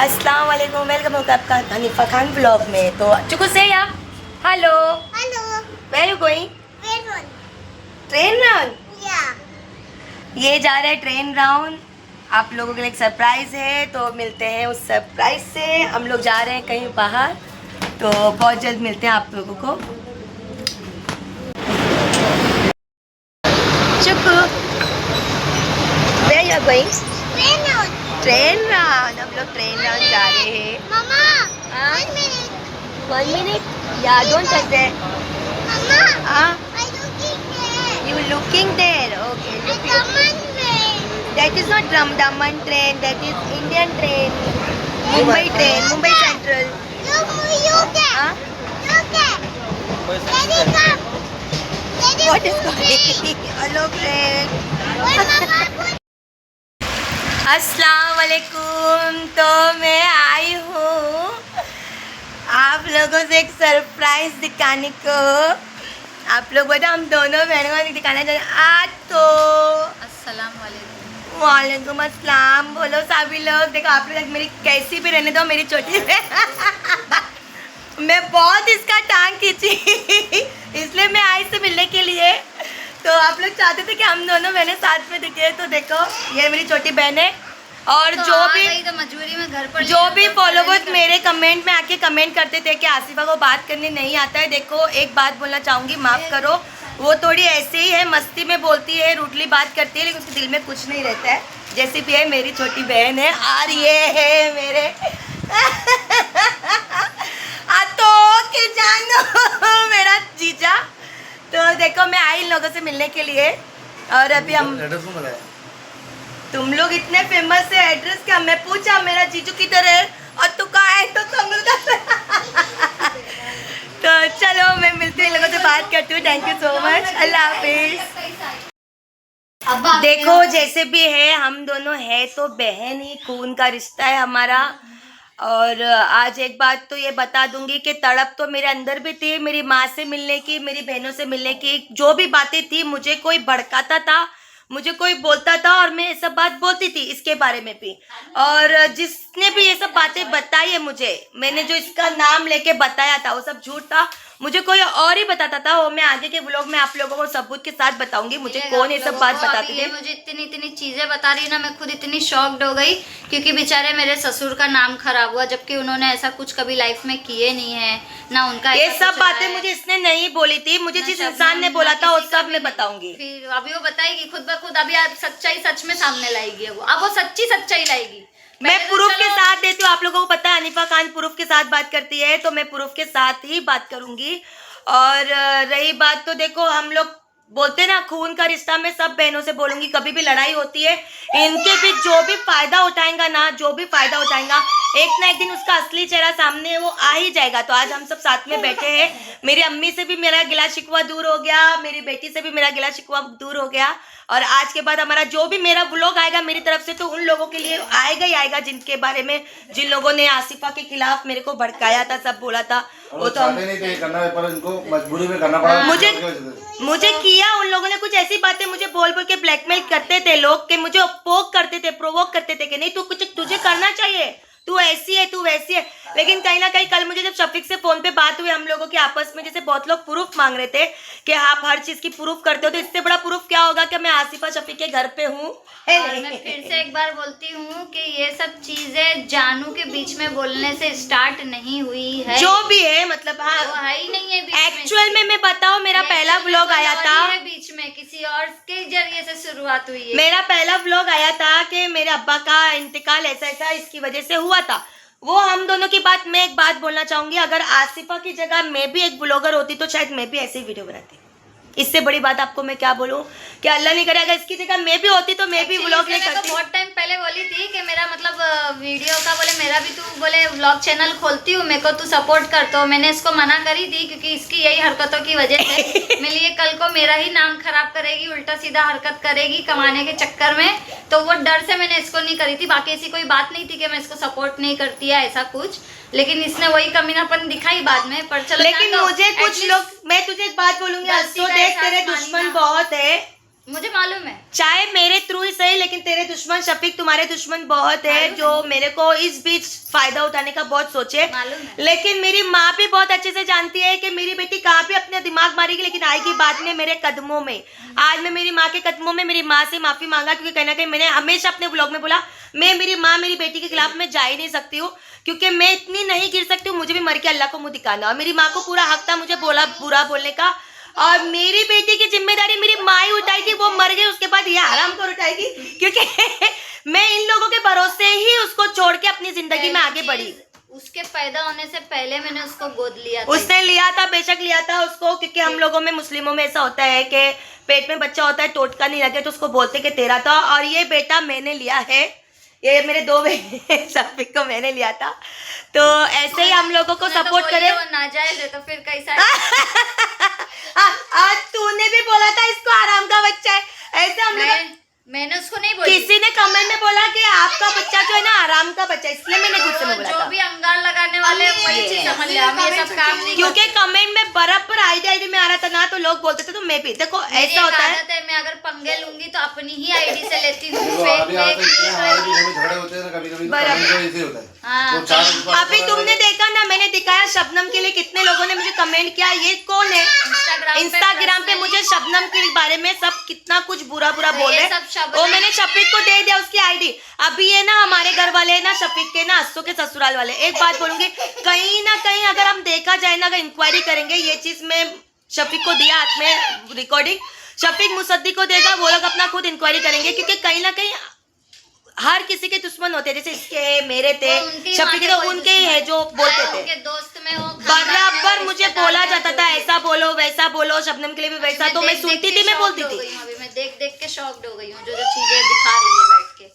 अस्सलाम वालेकुम, वेलकम होगा आपका हनीफा खान ब्लॉग में। तो चुकू से या hello Hello. Where you going? Red one. Train round. Yeah. ये जा रहे हैं ट्रेन राउंड। आप लोगों के लिए एक सरप्राइज है, तो मिलते हैं उस सरप्राइज से। हम लोग जा रहे हैं कहीं बाहर, तो बहुत जल्द मिलते हैं आप लोगों को। चुकू where you are going? Red one. Train round. हम लोग ट्रेन राउंड जा रहे हैं। Mama. हाँ? 1 minute. 1 minute? Yeah, don't touch that. Mama. Ah, I looking there. you looking there? Okay. I come on train. That is not Daman train. That is Indian train. Mumbai train. Mumbai Central. Look at. Huh? Look at. Daddy come. Daddy What is move going? Hello train. Where Mama put? अस्सलाम वालेकुम। तो मैं आई हूँ आप लोगों से एक surprise दिखाने को। आप लोग बताओ, हम दोनों बहनों को दिखाना चाहते हैं। आज तो अस्सलाम वालेकुम। वालेकुम अस्सलाम बोलो सभी लोग। देखो आप लोग मेरी कैसी भी रहने दो, मेरी छोटी मैं बहुत इसका टांग खींची इसलिए मैं आई से मिलने के लिए। तो आप लोग चाहते थे कि हम दोनों बहनें साथ में दिखे, तो देखो ये मेरी छोटी बहन है। और तो जो भी तो मजबूरी में घर पर जो भी फॉलोवर्स मेरे कमेंट में आके कमेंट करते थे कि आसिफा को बात करने नहीं आता है, देखो एक बात बोलना चाहूँगी, माफ़ करो, वो थोड़ी ऐसे ही है, मस्ती में बोलती है, रूटली बात करती है, लेकिन उसके दिल में कुछ नहीं रहता है। जैसी भी है मेरी छोटी बहन है। और ये है मेरे तो के जानो मेरा जीजा। तो देखो मैं आई इन लोगों से मिलने के लिए, और अभी हम तुम लोग इतने फेमस है, एड्रेस क्या? मैं पूछा मेरा जीजू किधर है और तू कहाँ है, तो तुम तो चलो मैं मिलती हूँ, इन लोगों से बात करती हूँ। थैंक यू सो मच, अल्लाह हाफिज। देखो जैसे भी है, हम दोनों है तो बहन ही, खून का रिश्ता है हमारा। और आज एक बात तो ये बता दूंगी कि तड़प तो मेरे अंदर भी थी, मेरी माँ से मिलने की, मेरी बहनों से मिलने की। जो भी बातें थी, मुझे कोई भड़काता था, मुझे कोई बोलता था, और मैं ये सब बात बोलती थी इसके बारे में भी। और जिसने भी ये सब बातें बताई है मुझे, मैंने जो इसका नाम लेके बताया था वो सब झूठ था, मुझे कोई और ही बताता था। वो मैं आगे के व्लॉग में आप लोगों को सबूत के साथ बताऊंगी मुझे कौन ये सब बात बताती थी। मुझे इतनी इतनी चीजें बता रही ना, मैं खुद इतनी शॉक्ड हो गई, क्योंकि बेचारे मेरे ससुर का नाम खराब हुआ, जबकि उन्होंने ऐसा कुछ कभी लाइफ में किए नहीं है ना। उनका ये सब बातें मुझे इसने नहीं बोली थी, मुझे जिस इंसान ने बोला था वो सब मैं बताऊंगी। फिर अभी वो बताएगी खुद ब खुद, अभी आप सच्चाई सच में सामने लाएगी। वो अब वो सच्ची सच्चाई लाएगी। मैं प्रूफ के साथ देती हूँ, आप लोगों को पता है हनीफा खान प्रूफ के साथ बात करती है, तो मैं प्रूफ के साथ ही बात करूंगी। और रही बात तो देखो, हम लोग बोलते ना खून का रिश्ता, में सब बहनों से बोलूंगी, कभी भी लड़ाई होती है इनके भी, जो भी फायदा उठाएगा ना, जो भी फायदा उठाएगा, एक ना एक दिन उसका असली चेहरा सामने वो आ ही जाएगा। तो आज हम सब साथ में बैठे हैं, मेरी अम्मी से भी मेरा गिला शिकवा दूर हो गया, मेरी बेटी से भी मेरा गिला शिकवा दूर हो गया। और आज के बाद हमारा जो भी मेरा व्लॉग आएगा मेरी तरफ से, तो उन लोगों के लिए आएगा ही आएगा जिनके बारे में, जिन लोगों ने आसिफा के खिलाफ मेरे को भड़काया था, सब बोला था, वो तो इनको मजबूरी में करना पड़ा। मुझे किया, उन लोगों ने कुछ ऐसी बातें मुझे बोल बोल के ब्लैकमेल करते थे लोग, के मुझे पोक करते थे, प्रोवोक करते थे कि नहीं तू कुछ तुझे करना चाहिए, तू ऐसी है, तू वैसी है। लेकिन कहीं ना कहीं कल मुझे जब शफीक से फोन पे बात हुई हम लोगों की आपस में, जैसे बहुत लोग प्रूफ मांग रहे थे कि आप हर चीज की प्रूफ करते हो, तो इससे बड़ा प्रूफ क्या होगा कि मैं आसिफा शफीक के घर पे हूँ। मैं फिर से एक बार बोलती हूँ कि ये सब चीजें जानू के बीच में बोलने से स्टार्ट नहीं हुई है। जो भी है मतलब, हाँ वो है ही नहीं है बीच एक्चुअल में मैं बताऊँ, मेरा पहला व्लॉग आया था, बीच में किसी और के जरिए से शुरुआत हुई है। मेरा पहला व्लॉग आया था कि मेरे अब्बा का इंतकाल ऐसा ऐसा इसकी वजह से हुआ था। वो हम दोनों की बात, मैं एक बात बोलना चाहूंगी, अगर आसिफा की जगह मैं भी एक ब्लॉगर होती तो शायद मैं भी ऐसी वीडियो बनाती। इससे बड़ी बात आपको मैं क्या बोलूं कि अल्लाह नहीं करे, अगर इसकी जगह मैं भी होती तो मैं भी व्लॉग नहीं करती। बहुत टाइम पहले बोली थी कि मेरा मतलब वीडियो का बोले, मेरा भी तू बोले व्लॉग चैनल खोलती हूँ, मेरे को तू सपोर्ट कर। तो मैंने इसको मना करी थी, क्योंकि इसकी यही हरकतों की वजह से मेरे लिए कल को मेरा ही नाम खराब करेगी, उल्टा सीधा हरकत करेगी कमाने के चक्कर में। तो वो डर से मैंने इसको नहीं करी थी, बाकी ऐसी कोई बात नहीं थी कि मैं इसको सपोर्ट नहीं करती है ऐसा कुछ। लेकिन इसने वही कमीनापन दिखाई बाद में, पर चलो। लेकिन मुझे कुछ लोग, मैं तुझे एक बात बोलूंगी, तो देख तेरे दुश्मन बहुत है, मुझे मालूम है। चाहे मेरे थ्रू ही सही, लेकिन तेरे दुश्मन शफीक, तुम्हारे दुश्मन बहुत है जो मेरे को इस बीच फायदा उठाने का बहुत सोचे। मालूम है। लेकिन मेरी माँ भी बहुत अच्छे से जानती है कि मेरी बेटी कहाँ पे अपने दिमाग मारेगी, लेकिन आएगी बाद में मेरे कदमों में। आज मैं मेरी माँ के कदमों में मेरी माँ से माफी मांगा, क्योंकि कहीं ना कहीं मैंने हमेशा अपने व्लॉग में बोला मैं मेरी माँ मेरी बेटी के खिलाफ मैं जा ही नहीं सकती हूँ, क्योंकि मैं इतनी नहीं गिर सकती हूँ, मुझे भी मर के अल्लाह को मुंह दिखाना। और मेरी माँ को पूरा हक था मुझे बुरा बोलने का, और मेरी बेटी की जिम्मेदारी मेरी माँ ही उठाई थी। वो मर गई, उसके बाद ये आराम कर उठाएगी, क्योंकि मैं इन लोगों के भरोसे ही उसको छोड़ के अपनी जिंदगी में आगे बढ़ी। उसके पैदा होने से पहले मैंने उसको गोद लिया था। उसने लिया था, बेशक लिया था उसको, क्योंकि हम लोगों में मुस्लिमों में ऐसा होता है कि पेट में बच्चा होता है, टोटका नहीं लगे तो उसको बोलते कि तेरा था। और ये बेटा मैंने लिया है, ये मेरे 2 बेटे शफीक को मैंने लिया था। तो ऐसे ही हम लोगों को सपोर्ट करे। वो नाजायज है तो फिर कैसा? आज तूने भी बोला था इसको आराम का बच्चा है, ऐसे हम लोग। मैंने उसको नहीं बोली। किसी ने कमेंट में बोला कि आपका बच्चा जो है ना आराम का बच्चा, इसलिए मैंने गुस्से में बोला जो था। भी अंगार लगाने वाले वही चीज समझ लिया, हम ये सब काम नहीं क्योंकि कमेंट में बराबर आईडी में आ रहा था ना, तो लोग बोलते थे तो मैं भी देखो ऐसा होता है। मैं अगर पंगे लूंगी तो अपनी ही आईडी से लेती हूँ। अभी हमारे बीच में झगड़े होते हैं ना, कभी कभी ऐसे होता है। हाँ, तो चार अभी तुमने देखा ना, मैंने दिखाया शबनम के लिए कितने लोगों ने मुझे कमेंट किया, ये कौन है। इंस्टाग्राम पे मुझे शबनम के बारे में सब कितना कुछ बुरा बोले, वो मैंने शफीक को दे दिया उसकी आईडी। अभी ये ना हमारे घर वाले है ना शफीक के ना अस्सू के ससुराल वाले, एक बात बोलूंगी, कहीं ना कहीं अगर हम देखा जाए ना, अगर इंक्वायरी करेंगे, ये चीज मैं शफीक को दिया हाथ में रिकॉर्डिंग, शफीक मुसद्दी को देगा, वो लोग अपना खुद इंक्वायरी करेंगे, क्योंकि कहीं ना कहीं हर किसी के दुश्मन होते हैं, जैसे इसके मेरे थे, शफीक के तो उनके ही है जो बोलते थे। दोस्त में वो बराबर मुझे बोला जाता था ऐसा बोलो वैसा बोलो, शबनम के लिए भी वैसा, तो मैं सुनती थी, मैं बोलती थी। अभी मैं देख के शॉक्ड हो गई हूँ जो चीजें दिखा रही है बैठ के।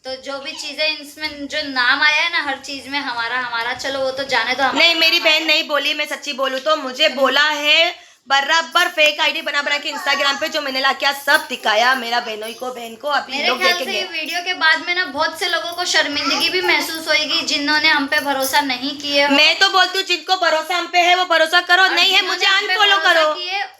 तो जो भी चीजें इसमें जो नाम आया है ना हर चीज में हमारा, चलो वो तो जाने दो। नहीं, मेरी बहन नहीं बोली, मैं सच्ची बोलूँ तो मुझे बोला है बराबर फेक आईडी बना के इंस्टाग्राम पे, जो मैंने ला क्या सब दिखाया मेरा बहन को। अभी मेरे लोग ख्याल से देखेंगे। ये वीडियो के बाद में ना बहुत से लोगों को शर्मिंदगी भी महसूस होगी जिन्होंने हम पे भरोसा नहीं किए। मैं तो बोलती हूँ जिनको भरोसा हम पे है वो भरोसा करो, नहीं है मुझे अनफॉलो करो।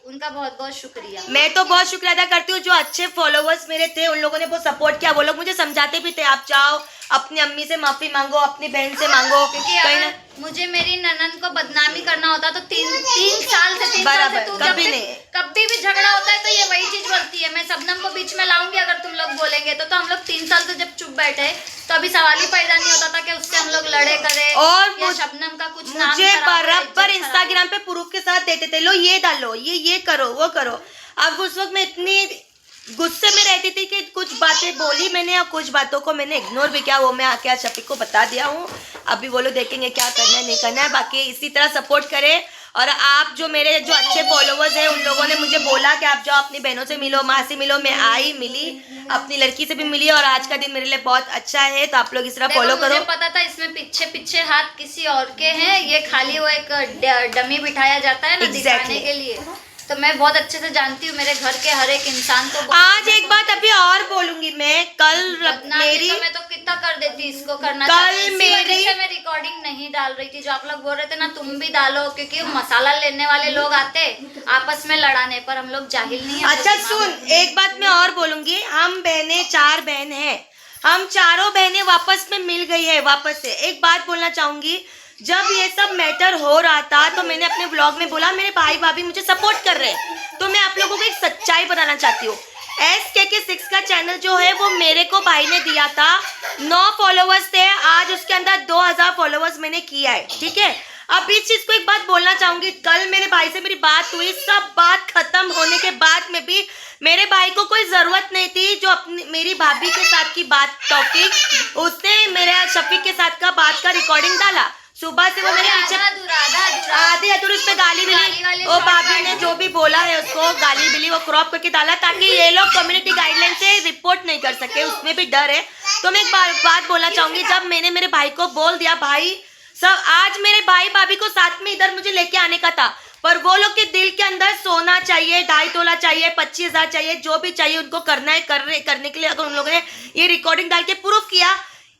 उनका बहुत बहुत शुक्रिया। मैं तो बहुत शुक्रिया अदा करती हूँ, जो अच्छे फॉलोवर्स मेरे थे उन लोगों ने बहुत सपोर्ट किया। वो लोग मुझे समझाते भी थे, आप जाओ अपनी अम्मी से माफी मांगो, अपनी बहन से मांगो, क्योंकि अगर मुझे मेरी ननन को बदनामी करना होता तो तीन साल से बराबर, तू कभी नहीं। कभी भी झगड़ा होता है तो ये वही चीज बोलती है, मैं शबनम को बीच में लाऊंगी अगर तुम लोग बोलेंगे तो हम लोग 3 साल से जब चुप बैठे तो अभी सवाल ही पैदा नहीं होता था कि उससे हम लोग लड़े करे और शबनम का कुछ नाम मुझे बराबर इंस्टाग्राम पे प्रूफ के साथ देते थे, लो ये डालो, ये करो वो करो। अब उस वक्त मैं इतनी गुस्से में रहती थी कि कुछ बातें बोली मैंने और कुछ बातों को मैंने इग्नोर भी किया, वो मैं आके आज शफीक को बता दिया हूँ। अभी वो लोग देखेंगे क्या करना है नहीं करना है, बाकी इसी तरह सपोर्ट करें। और आप जो मेरे जो अच्छे फॉलोवर्स हैं उन लोगों ने मुझे बोला कि आप जाओ अपनी बहनों से मिलो, माँ से मिलो, मैं आई मिली, अपनी लड़की से भी मिली और आज का दिन मेरे लिए बहुत अच्छा है। तो आप लोग इस तरह फॉलो करो। मुझे पता था इसमें पीछे हाथ किसी और के हैं, ये खाली वो एक डमी बिठाया जाता है ना दिखाने के लिए। तो मैं बहुत अच्छे से जानती हूँ मेरे घर के हर एक इंसान को। आज एक बात अभी और बोलूंगी मैं, कल मेरी तो मैं तो कितना कर देती इसको करना, कल मेरी मैं रिकॉर्डिंग नहीं डाल रही थी। जो आप लोग बोल रहे थे ना तुम भी डालो, क्योंकि मसाला लेने वाले लोग आते आपस में लड़ाने, पर हम लोग जाहिल नहीं है। अच्छा सुन, एक बात मैं और बोलूंगी, हम बहनें 4 बहन हैं, हम चारों बहनें वापस में मिल गई है वापस से। एक बात बोलना चाहूंगी, जब ये सब मैटर हो रहा था तो मैंने अपने ब्लॉग में बोला मेरे भाई भाभी मुझे सपोर्ट कर रहे हैं, तो मैं आप लोगों को एक सच्चाई बताना चाहती हूँ। SKK6 का चैनल जो है वो मेरे को भाई ने दिया था, 9 फॉलोवर्स थे, आज उसके अंदर 2000 फॉलोवर्स मैंने किया है, ठीक है। अब इस चीज को एक बात बोलना चाहूंगी, कल मेरे भाई से मेरी बात हुई, सब बात खत्म होने के बाद में भी मेरे भाई को कोई जरूरत नहीं थी जो अपनी मेरी भाभी के साथ की बात टॉपिक, उसने मेरे शफीक के साथ का बात का रिकॉर्डिंग डाला। सुबह से वो मेरे पीछे आधे अधूरे उस पे गाली मिली, वो भाभी ने जो भी बोला है उसको गाली मिली, वो क्रॉप करके डाला ताकि ये लोग कम्युनिटी गाइडलाइन से रिपोर्ट नहीं कर सके, उसमें भी डर है। तो मैं एक बात बोलना चाहूंगी, जब मैंने मेरे भाई को बोल दिया भाई सब, आज मेरे भाई भाभी को साथ में इधर मुझे लेके आने का था, पर वो लोग के दिल के अंदर सोना चाहिए, 2.5 तोला चाहिए, 25,000 चाहिए, जो भी चाहिए उनको करना है, करने के लिए अगर उन लोगों ने ये रिकॉर्डिंग डाल के प्रूफ किया,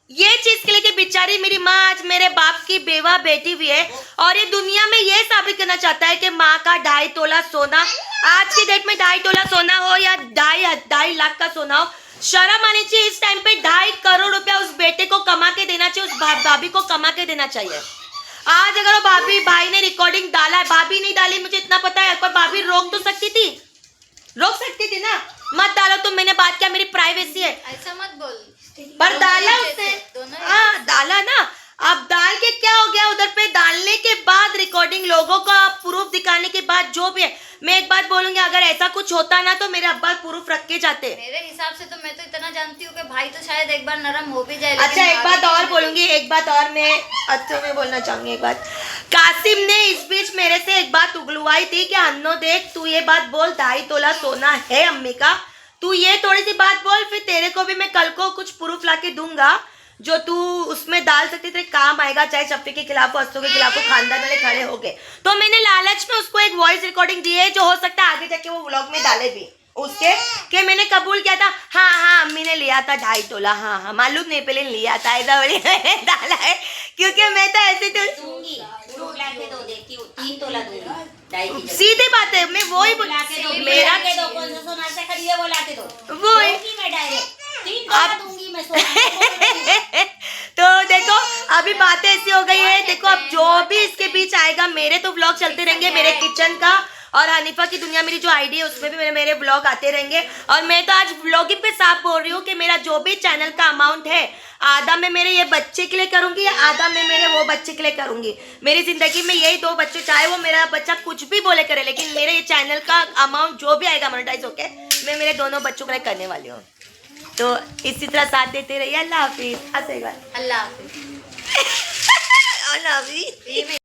ये चीज के लिए कि बेचारी मेरी माँ आज मेरे बाप की बेवा बेटी हुई है और ये दुनिया में ये साबित करना चाहता है कि माँ का 2.5 तोला सोना आज की डेट में 2.5 तोला सोना हो या 2.5 लाख का सोना हो, शर्म आनी चाहिए। इस टाइम पे 2.5 करोड़ रुपया उस बेटे को कमा के देना चाहिए, उस भाभी को कमा के देना चाहिए। आज अगर वो भाई ने रिकॉर्डिंग डाला है, भाभी नहीं डाली मुझे इतना पता है, पर भाभी रोक तो सकती थी, रोक सकती थी ना, मत डालो तुम, मैंने बात किया, मेरी प्राइवेसी है, ऐसा मत बोल। पर डाला उसने, दोनों हाँ डाला ना। अब डाल के क्या हो गया, उधर पे डालने के बाद रिकॉर्डिंग लोगों का प्रूफ दिखाने के बाद जो भी है, मैं एक बात बोलूंगी, अगर ऐसा कुछ होता ना तो मेरे अब्बा प्रूफ रख के जाते। मेरे हिसाब से तो मैं तो इतना जानती हूँ कि भाई तो शायद एक बार नरम हो भी जाए। अच्छा एक बात और बोलूंगी, एक बात और मैं अच्छे में बोलना चाहूंगी। एक बात, कासिम ने इस बीच मेरे से एक बात उगलवाई थी कि अन्नो देख तू ये बात बोल, 2.5 तोला सोना है अम्मी का, तू ये थोड़ी सी बात बोल, फिर तेरे को भी मैं कल को कुछ प्रूफ ला के दूंगा जो तू उसमें डाल सकती, तेरे काम आएगा, चाहे शफी के खिलाफ हो, अस्तों के खिलाफ हो, खानदान वाले खड़े हो गए। तो मैंने लालच में उसको एक वॉइस रिकॉर्डिंग दी है, जो हो सकता है आगे जाके वो व्लॉग में डाले भी उसके, कि मैंने कबूल किया था, हाँ अम्मी ने लिया था 2.5 तोला, हाँ मालूम नहीं, पहले लिया था, ऐसा बड़ी मैंने डाला है, क्योंकि मैं तो ऐसे तो दूंगी, प्रूफ लाके दो, देती हूँ 3 तोला दूंगी, 2.5 की जगह। सीधी बात है, मैं वो ही बोल, लाके दो, मेरा लाके दो, कौन सा सोना से खरीदे वो लाके दो, वो ही दूंगी मैं डायरेक्ट 3 तोला दूंगी मैं सोना। तो देखो अभी बातें ऐसी हो गई है, देखो अब जो भी इसके बीच आएगा, मेरे तो व्लॉग चलते रहेंगे, मेरे किचन का और हनीफा की दुनिया मेरी जो आईडी है उसमें भी मेरे व्लॉग आते रहेंगे। और मैं तो आज व्लॉगिंग पे साफ बोल रही हूँ कि मेरा जो भी चैनल का अमाउंट है, आधा मैं मेरे ये बच्चे के लिए करूंगी, आधा मैं मेरे वो बच्चे के लिए करूंगी। मेरी जिंदगी में यही 2 बच्चे, चाहे वो मेरा बच्चा कुछ भी बोले करे, लेकिन मेरे ये चैनल का अमाउंट जो भी आएगा मोनेटाइज होके, मैं मेरे दोनों बच्चों के लिए करने वाली हूँ। तो इसी तरह साथ देते रहिए। अल्लाह हाफिज। अल्लाह हाफिज। अल्लाह हाफिज।